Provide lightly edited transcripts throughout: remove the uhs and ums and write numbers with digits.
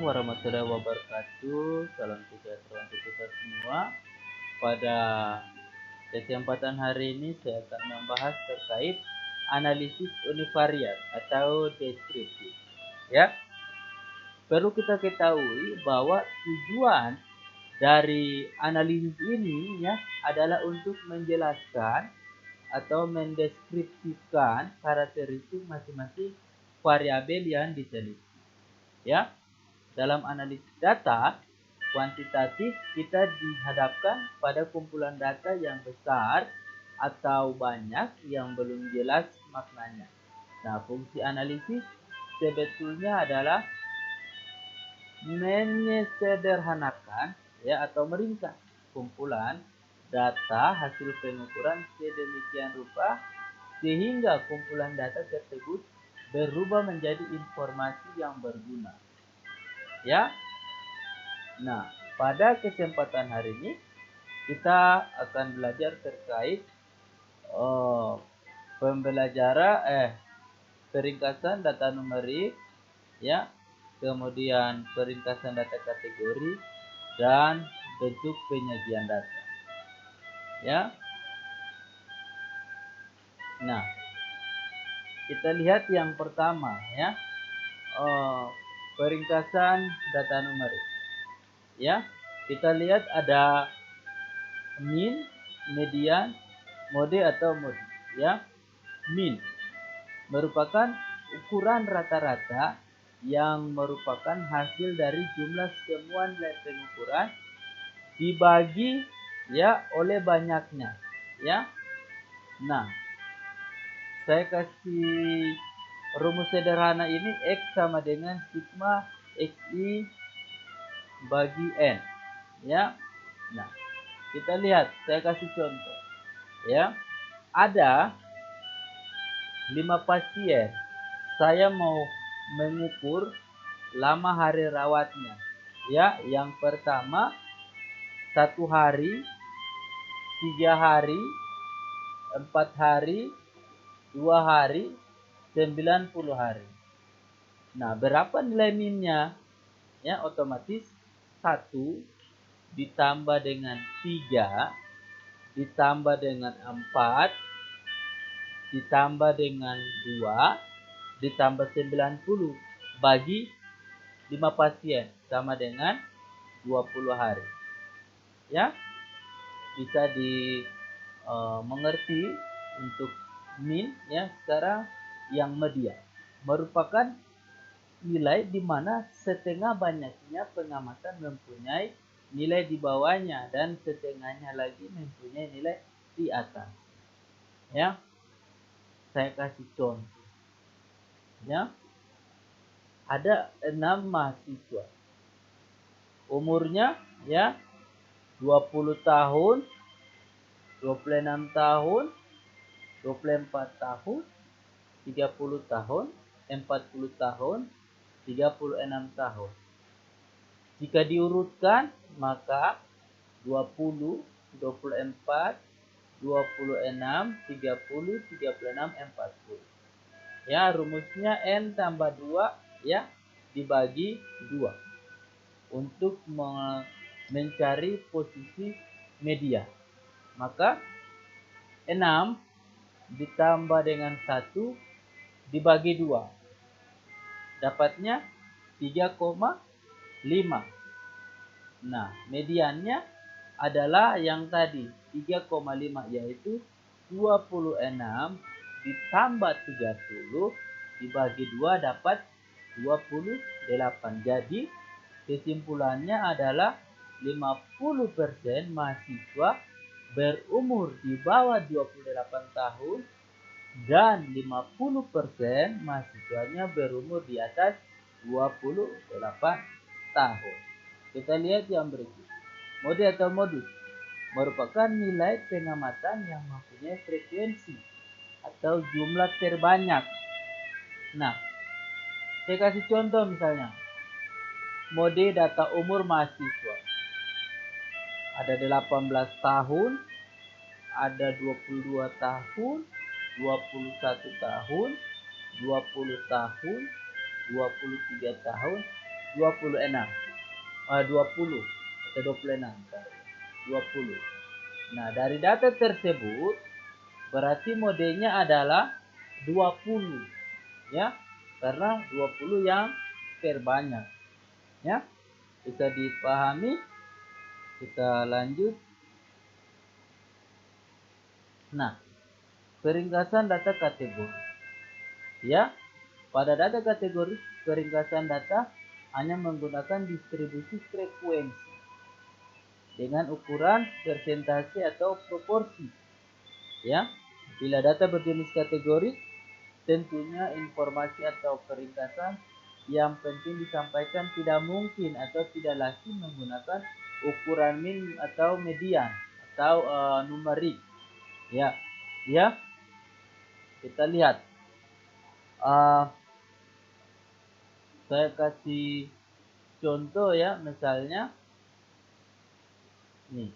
warahmatullahi wabarakatuh. Salam sejahtera untuk kita semua. Pada kesempatan hari ini saya akan membahas terkait analisis univariat atau deskripsi. Ya, perlu kita ketahui bahwa tujuan dari analisis ini ya adalah untuk menjelaskan atau mendeskripsikan karakteristik masing-masing variabel yang diteliti. Ya, dalam analisis data kuantitatif kita dihadapkan pada kumpulan data yang besar atau banyak yang belum jelas maknanya. Nah, fungsi analisis sebetulnya adalah menyederhanakan ya atau meringkas kumpulan data hasil pengukuran sedemikian rupa sehingga kumpulan data tersebut berubah menjadi informasi yang berguna. Ya. Nah, pada kesempatan hari ini kita akan belajar terkait peringkasan data numerik ya, kemudian peringkasan data kategori dan bentuk penyajian data. Ya. Nah, kita lihat yang pertama ya. Peringkasan data numerik. Ya, kita lihat ada min, median, mode atau modi. Ya, min merupakan ukuran rata-rata yang merupakan hasil dari jumlah semua nilai pengukuran dibagi ya oleh banyaknya. Ya, nah saya kasih rumus sederhana ini X sama dengan sigma XI bagi N. Ya. Nah, kita lihat, saya kasih contoh. Ya. Ada 5 pasien. Saya mau mengukur lama hari rawatnya. Ya, yang pertama 1 hari, 3 hari, 4 hari, 2 hari, 90 hari. Nah, berapa nilai minnya? Ya, otomatis 1 ditambah dengan 3 ditambah dengan 4 ditambah dengan 2 ditambah 90 bagi 5 pasien sama dengan 20 hari. Ya, bisa mengerti untuk min ya. Sekarang yang median merupakan nilai di mana setengah banyaknya pengamatan mempunyai nilai di bawahnya dan setengahnya lagi mempunyai nilai di atas. Ya, saya kasih contoh. Ya, ada 6 mahasiswa. Umurnya ya 20 tahun, 26 tahun, 24 tahun, 30 tahun, 40 tahun, 36 tahun. Jika diurutkan maka 20, 24, 26, 30, 36, 40. Ya, rumusnya N tambah 2 ya dibagi 2 untuk mencari posisi media. Maka 6 ditambah dengan 1 dibagi 2. Dapatnya 3,5. Nah, mediannya adalah yang tadi 3,5 yaitu 26 ditambah 30 dibagi 2 dapat 28. Jadi kesimpulannya adalah 50% mahasiswa berumur di bawah 28 tahun dan 50% mahasiswanya berumur di atas 28 tahun. Kita lihat yang berikut. Mode atau modus merupakan nilai pengamatan yang mempunyai frekuensi atau jumlah terbanyak. Nah, saya kasih contoh misalnya. Mode data umur mahasiswa. Ada 18 tahun, ada 22 tahun, 21 tahun, 20 tahun, 23 tahun, 26. 20 atau 26. 20. Nah, dari data tersebut berarti modenya adalah 20 ya. Karena 20 yang terbanyak. Ya. Bisa dipahami? Kita lanjut. Nah, peringkasan data kategori. Ya. Pada data kategori, peringkasan data hanya menggunakan distribusi frekuensi dengan ukuran persentase atau proporsi. Ya, bila data berjenis kategori, tentunya informasi atau peringkasan yang penting disampaikan tidak mungkin atau tidak lazim menggunakan ukuran min atau median atau numerik. Ya, ya, kita lihat. Saya kasih contoh ya, misalnya nih.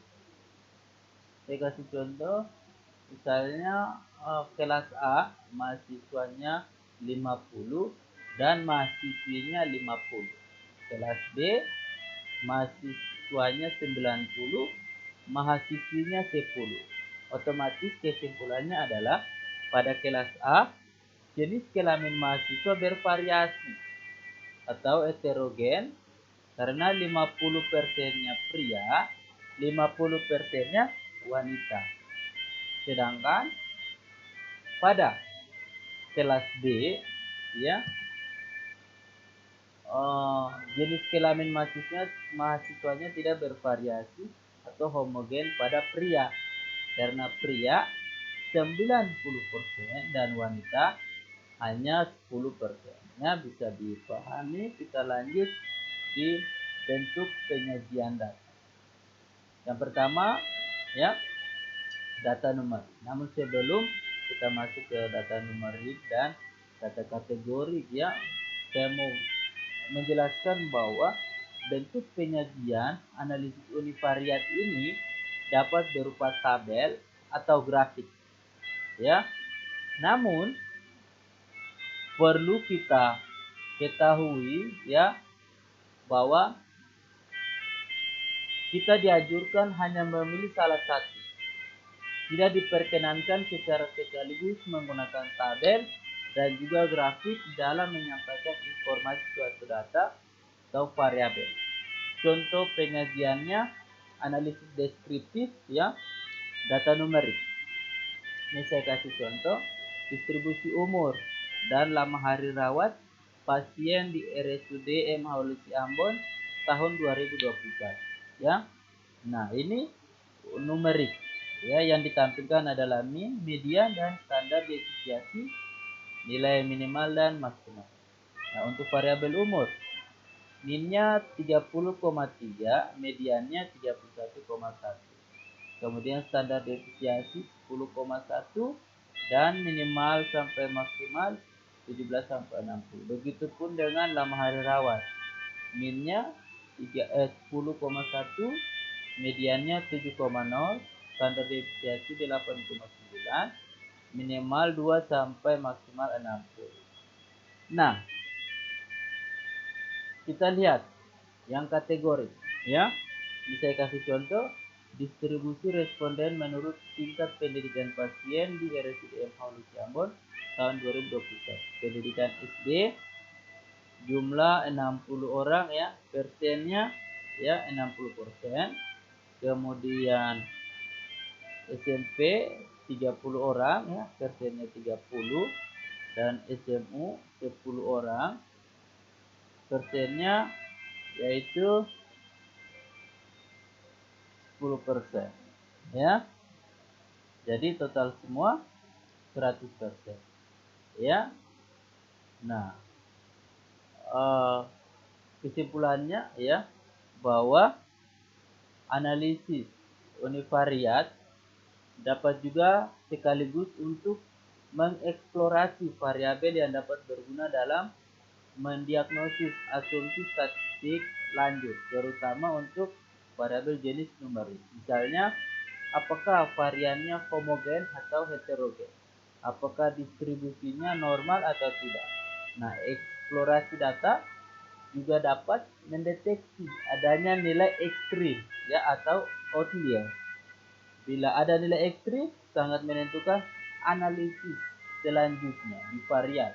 Saya kasih contoh, misalnya kelas A mahasiswanya 50 dan mahasiswinya 50. Kelas B mahasiswanya 90, mahasiswinya 10. Otomatis kesimpulannya adalah pada kelas A jenis kelamin mahasiswa bervariasi atau heterogen karena 50%-nya pria, 50%-nya wanita. Sedangkan pada kelas B ya jenis kelamin mahasiswanya tidak bervariasi atau homogen pada pria karena pria 90% dan wanita hanya 10%. Nah, bisa dipahami. Kita lanjut di bentuk penyajian data. Yang pertama ya, data numerik. Namun sebelum kita masuk ke data numerik dan data kategori ya, saya mau menjelaskan bahwa bentuk penyajian analisis univariat ini dapat berupa tabel atau grafik ya. Namun perlu kita ketahui ya bahwa kita dianjurkan hanya memilih salah satu. Tidak diperkenankan secara sekaligus menggunakan tabel dan juga grafik dalam menyampaikan informasi suatu data atau variabel. Contoh penyajiannya analisis deskriptif ya, data numerik. Ini saya kasih contoh distribusi umur dan lama hari rawat pasien di RSUD M. Haulusi Ambon tahun 2021 ya. Nah, ini numerik ya, yang ditampilkan adalah min, median dan standar deviasi, nilai minimal dan maksimal. Nah, untuk variabel umur minnya 30,3, mediannya 31,1. Kemudian standar deviasi 10,1 dan minimal sampai maksimal 17 sampai 60. Begitupun dengan lama hari rawat. Minnya 10,1, mediannya 7,0, standar deviasi 8,9, minimal 2 sampai maksimal 60. Nah, kita lihat yang kategori ya. Ini saya kasih contoh distribusi responden menurut tingkat pendidikan pasien di RSUD M. Haulusi Ambon tahun 2021. Pendidikan SD jumlah 60 orang ya, persennya ya 60%. Kemudian SMP 30 orang ya, persennya 30, dan SMU 10 orang, persennya yaitu 10% ya. Jadi total semua 100% ya. Nah, kesimpulannya ya bahwa analisis univariat dapat juga sekaligus untuk mengeksplorasi variabel yang dapat berguna dalam mendiagnosis asumsi statistik lanjut, terutama untuk variabel jenis numerik. Misalnya, apakah variannya homogen atau heterogen? Apakah distribusinya normal atau tidak? Nah, eksplorasi data juga dapat mendeteksi adanya nilai ekstrim ya atau outlier. Bila ada nilai ekstrim, sangat menentukan analisis selanjutnya di varian.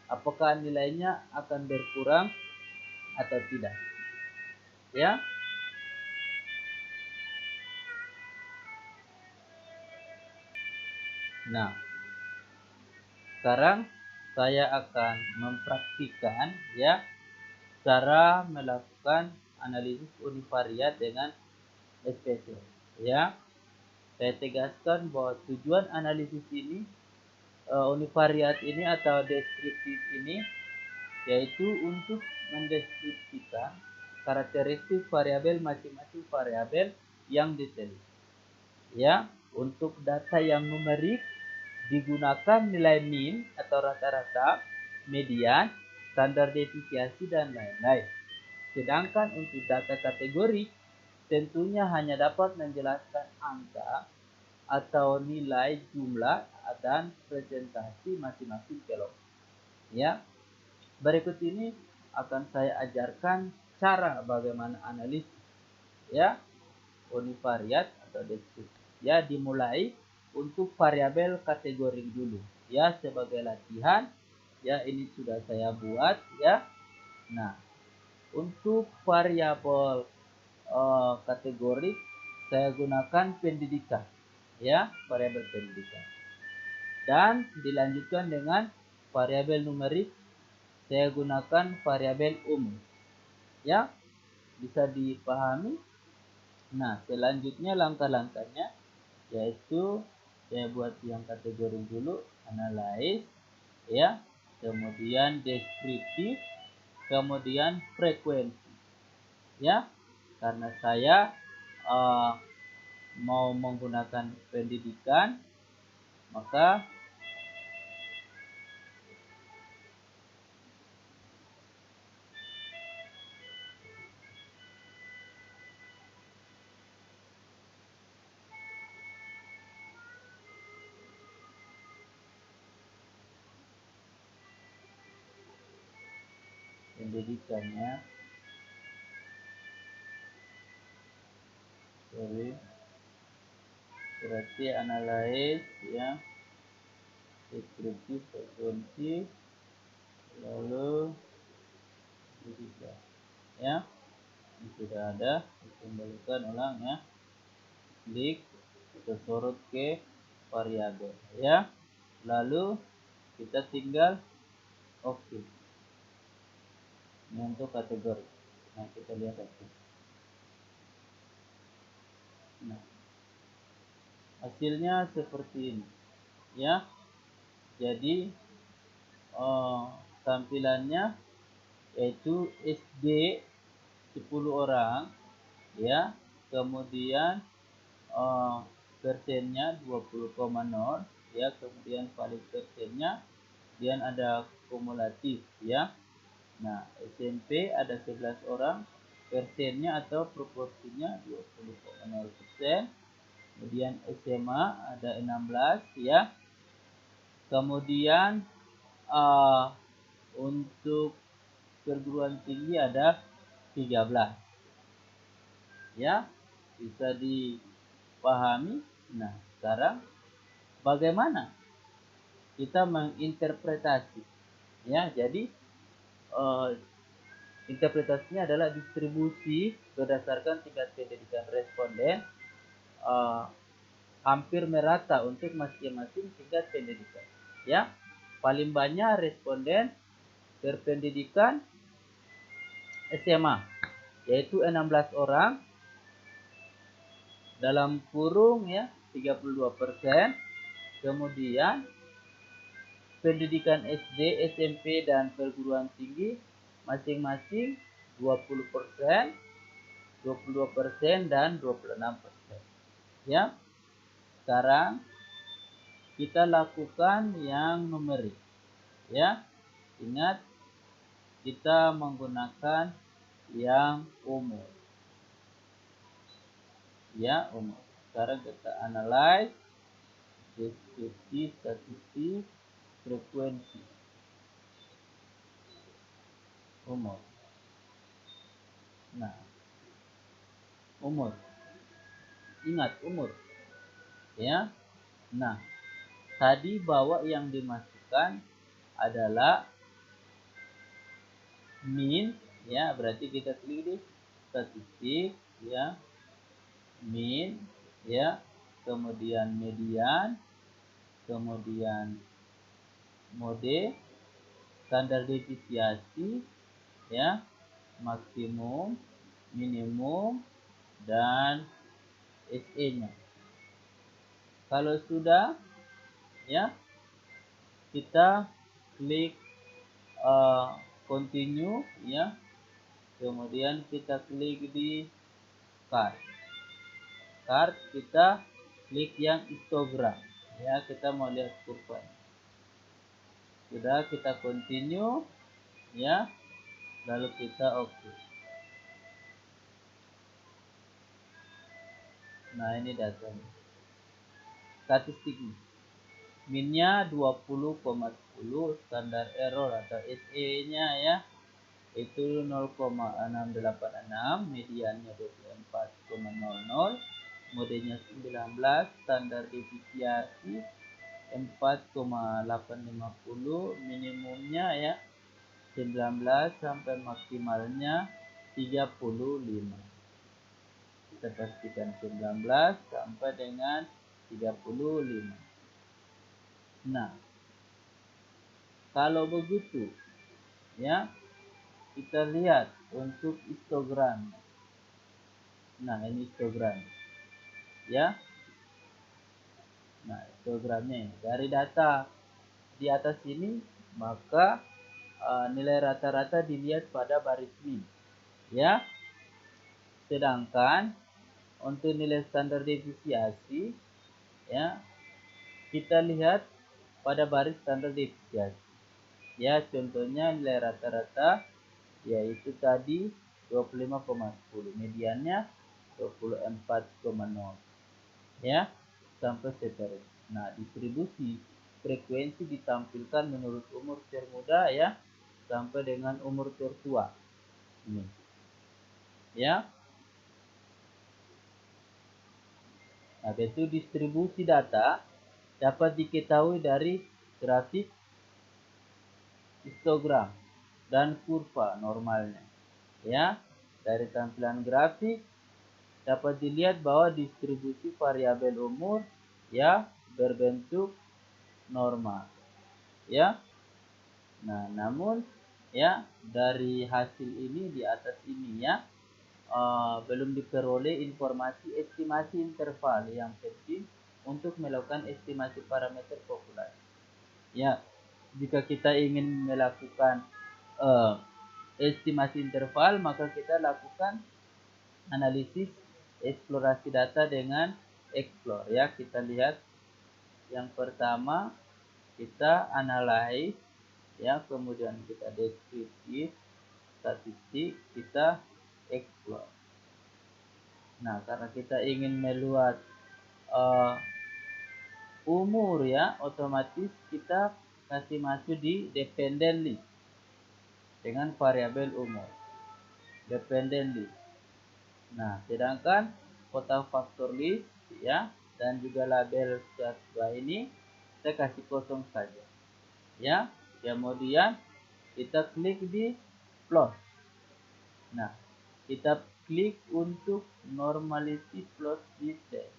Apakah nilainya akan berkurang atau tidak? Ya. Nah, sekarang saya akan mempraktikkan ya cara melakukan analisis univariat dengan SPSS. Ya, saya tegaskan bahwa tujuan analisis ini univariat ini atau deskriptif ini yaitu untuk mendeskripsikan karakteristik variabel masing-masing variabel yang diteliti. Ya, untuk data yang numerik digunakan nilai min atau rata-rata, median, standar deviasi dan lain-lain. Sedangkan untuk data kategori tentunya hanya dapat menjelaskan angka atau nilai jumlah dan presentasi masing-masing kelompok. Ya, berikut ini akan saya ajarkan cara bagaimana analisis ya univariat atau deskriptif. Ya, dimulai untuk variabel kategori dulu. Ya, sebagai latihan. Ya, ini sudah saya buat ya. Nah, untuk variabel kategori saya gunakan pendidikan. Ya, variabel pendidikan. Dan dilanjutkan dengan variabel numerik saya gunakan variabel umum. Ya, bisa dipahami. Nah, selanjutnya langkah-langkahnya yaitu saya buat yang kategori dulu, analyze ya, kemudian deskriptif, kemudian frekuensi. Ya, karena saya mau menggunakan pendidikan, maka pendidikannya berarti analyze ya, deskriptif, frekuensi, lalu pendidikan ya. Ini sudah ada, dikembalikan ulang ya, klik kita sorot ke variabel ya, lalu kita tinggal oke. Ini untuk kategori. Nah, kita lihat aja. Nah, hasilnya seperti ini ya. Jadi tampilannya yaitu SD 10 orang ya, kemudian persennya 20,0 ya, kemudian valid persennya, kemudian ada kumulatif ya. Nah, SMP ada 11 orang, persennya atau proporsinya 20,0%. Kemudian SMA ada 16 ya. Kemudian untuk perguruan tinggi ada 13 ya, bisa dipahami. Nah, sekarang bagaimana kita menginterpretasi ya. Jadi interpretasinya adalah distribusi berdasarkan tingkat pendidikan responden hampir merata untuk masing-masing tingkat pendidikan ya. Paling banyak responden berpendidikan SMA yaitu 16 orang dalam kurung ya 32%. Kemudian pendidikan SD, SMP dan perguruan tinggi masing-masing 20%, 22% dan 26%. Ya. Sekarang kita lakukan yang numerik. Ya. Ingat kita menggunakan yang umum. Ya, umum. Sekarang kita analyze deskripsi, statistik, frekuensi umum. Nah, umur. Ingat umur. Ya. Nah, tadi bahwa yang dimasukkan adalah min, ya, berarti kita klik di statistik, ya, min, ya, kemudian median, kemudian mode, standar deviasi, ya, maksimum, minimum, dan SE-nya. Kalau sudah, ya, kita klik continue, ya, kemudian kita klik di card. Card kita klik yang histogram, ya, kita mau lihat kurva. Sudah, kita continue, ya, lalu kita oke. Nah, ini datanya. Statistiknya. Minnya 20,10, standar error atau SE-nya, ya, itu 0,686, mediannya 24,00, modenya 19, standar deviasi 4,850, minimumnya, ya, 19 sampai maksimalnya 35. Kita pastikan 19 sampai dengan 35. Nah, kalau begitu, ya, kita lihat untuk histogram. Nah, ini histogram, ya. Nah, histogramnya dari data di atas ini, maka nilai rata-rata dilihat pada baris min, ya. Sedangkan untuk nilai standar deviasi, ya, kita lihat pada baris standar deviasi. Ya, contohnya nilai rata-rata yaitu tadi 25,10, mediannya 24,0, ya, sampai seterusnya. Nah, distribusi frekuensi ditampilkan menurut umur termuda, ya, sampai dengan umur tertua. Ini, ya. Nah, itu distribusi data dapat diketahui dari grafik, histogram, dan kurva normalnya. Ya, dari tampilan grafik dapat dilihat bahwa distribusi variabel umur, ya, berbentuk normal, ya. Nah, namun, ya, dari hasil ini di atas ini, ya, belum diperoleh informasi estimasi interval yang penting untuk melakukan estimasi parameter populasi. Ya, jika kita ingin melakukan estimasi interval, maka kita lakukan analisis eksplorasi data dengan explore, ya. Kita lihat yang pertama, kita analyze, ya, kemudian kita deskripsi statistik, kita explore. Nah, karena kita ingin melihat umur, ya, otomatis kita kasih masuk di dependent list dengan variabel umur, dependent list. Nah, sedangkan kotak faktor list, ya, dan juga label chart ini kita kasih kosong saja, ya. Kemudian kita klik di plot. Nah, kita klik untuk normality plot detail.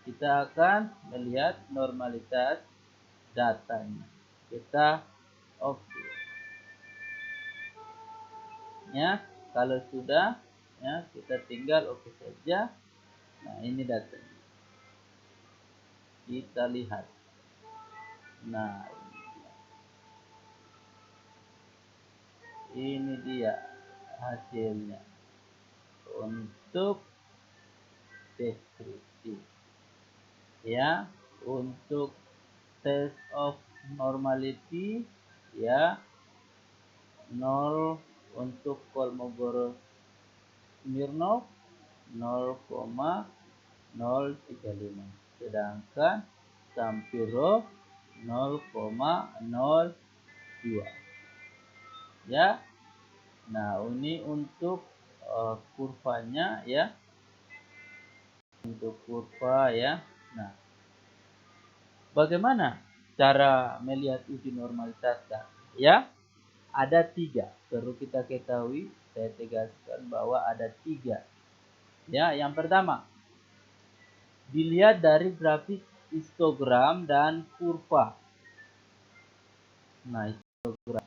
Kita akan melihat normalitas datanya. Kita oke. Ya, kalau sudah, ya, kita tinggal oke saja. Nah, ini datanya. Kita lihat. Nah, ini dia hasilnya untuk deskripsi, ya, untuk test of normality, ya, 0 untuk Kolmogorov Smirnov 0,035, sedangkan Sampirov 0,02, ya. Nah, ini untuk kurvanya ya, untuk kurva ya. Nah, bagaimana cara melihat uji normalitas ya? Ada 3, perlu kita ketahui, saya tegaskan bahwa ada 3 ya. Yang pertama, dilihat dari grafik histogram dan kurva. Nah, histogram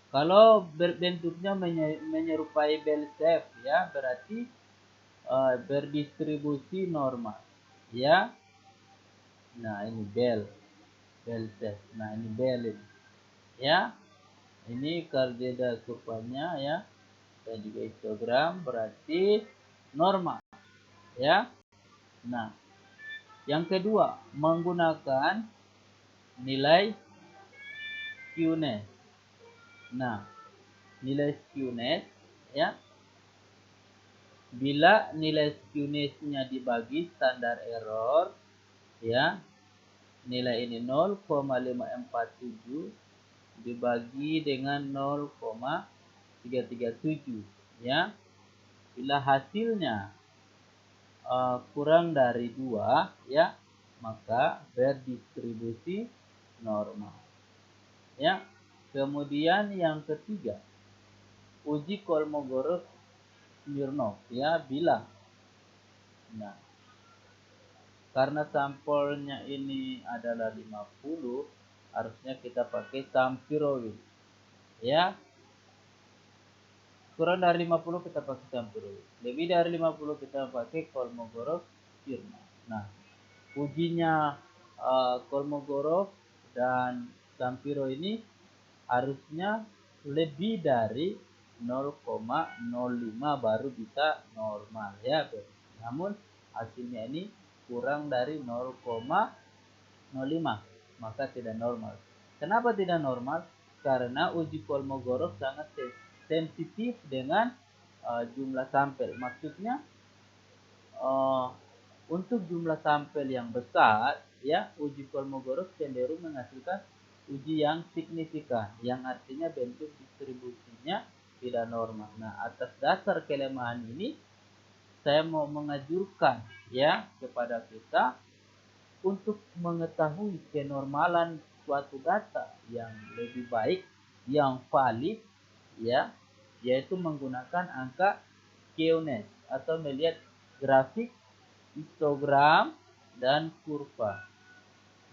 kalau bentuknya menyerupai bell shape ya, berarti berdistribusi normal ya. Nah, ini bell shape. Nah, ini bell ini ya. Ini koordinat kurvanya ya, dan juga histogram, berarti normal ya. Nah, yang kedua, menggunakan nilai skewness. Nah, nilai skewness ya, bila nilai skewness-nya dibagi standar error ya, nilai ini 0,547 dibagi dengan 0,337 ya. Bila hasilnya kurang dari 2 ya, maka berdistribusi normal ya. Kemudian yang ketiga, uji Kolmogorov-Smirnov ya, bila karena sampelnya ini adalah 50, harusnya kita pakai Sampirovic ya. Kurang dari 50 kita pakai Sampirovic, lebih dari 50 kita pakai Kolmogorov-Smirnov. Nah, ujinya Kolmogorov dan Sampiro ini harusnya lebih dari 0,05 baru bisa normal ya. Namun hasilnya ini kurang dari 0,05, maka tidak normal. Kenapa tidak normal? Karena uji Kolmogorov sangat sensitif dengan jumlah sampel. Maksudnya untuk jumlah sampel yang besar ya, uji Kolmogorov cenderung menghasilkan uji yang signifikan, yang artinya bentuk distribusinya tidak normal. Nah, atas dasar kelemahan ini, saya mau mengajurkan ya kepada kita untuk mengetahui kenormalan suatu data yang lebih baik, yang valid ya, yaitu menggunakan angka skewness atau melihat grafik histogram dan kurva.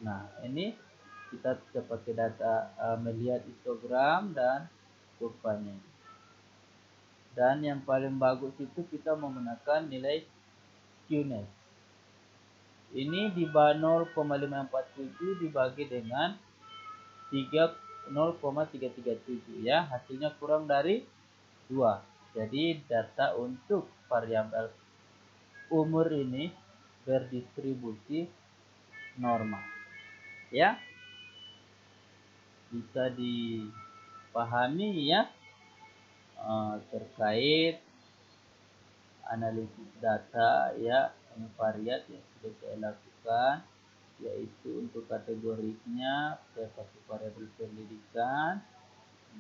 Nah, ini kita bisa pakai data melihat histogram dan kurvanya. Dan yang paling bagus itu kita menggunakan nilai skewness. Ini di 0,547 dibagi dengan 0,337 ya, hasilnya kurang dari 2. Jadi data untuk variabel umur ini berdistribusi normal ya. Bisa dipahami ya terkait analisis data ya, variat yang sudah saya lakukan, yaitu untuk kategorinya saya pakai variabel pendidikan,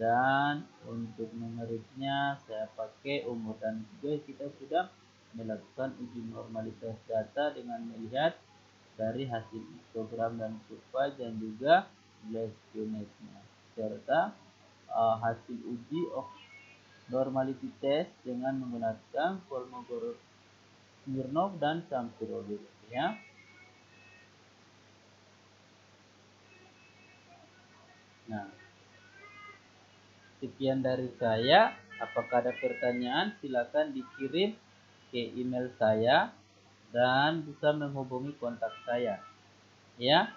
dan untuk numeriknya saya pakai umur. Dan juga kita sudah melakukan uji normalitas data dengan melihat dari hasil histogram dan kurva dan juga nilai skewness-nya, serta hasil uji normality test dengan menggunakan Kolmogorov-Smirnov dan Sampirovic ya. Nah, sekian dari saya. Apakah ada pertanyaan? Silakan dikirim ke email saya dan bisa menghubungi kontak saya ya.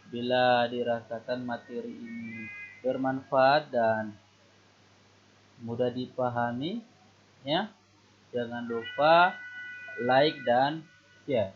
Bila dirasakan materi ini bermanfaat dan mudah dipahami ya, jangan lupa like dan share.